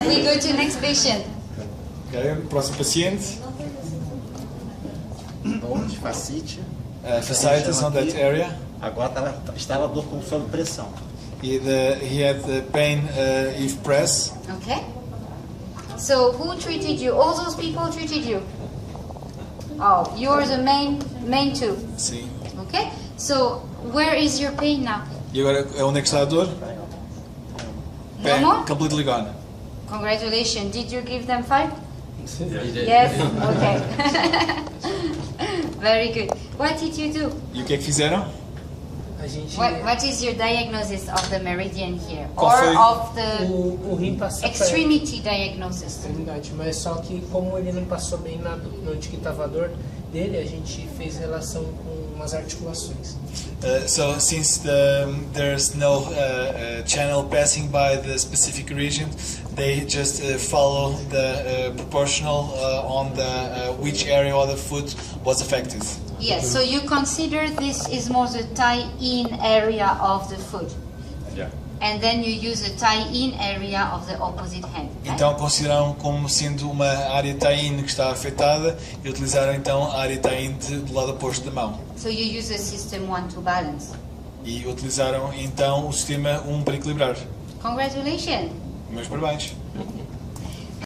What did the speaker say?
We go to next patient. Ok, próximo paciente. Bom, de fascite. Fasciitis on that area. Agora estava dor sob pressão. He had pain if press. Okay. So who treated you? All those people treated you. Oh, you're the main two. Sim. Okay. So where is your pain now? E agora, onde é que está a dor? No Pain more? completely gone. Congratulations. Did you give them 5? Yeah. Yes. Okay. Very good. What did you do? E o que é que fizeram? A gente... What is your diagnosis of the meridian here? Qual Or foi? of the O rim passa pra extremity diagnosis? extremidade, mas só que como ele não passou bem onde que estava a dor dele, a gente fez relação com as articulações. So since there's no channel passing by the specific region, they just follow the proportional on the which area of the foot was affected. Yes, so you consider this is more the tie-in area of the foot. Yeah. And then you use a tie-in area of the opposite hand. Right? Então consideraram como sendo uma área tie-in que está afetada e utilizaram então a área tie-in do lado oposto da mão. So you use a system 1 to balance. E utilizaram então o sistema 1 para equilibrar. Congratulations! Meus parabéns.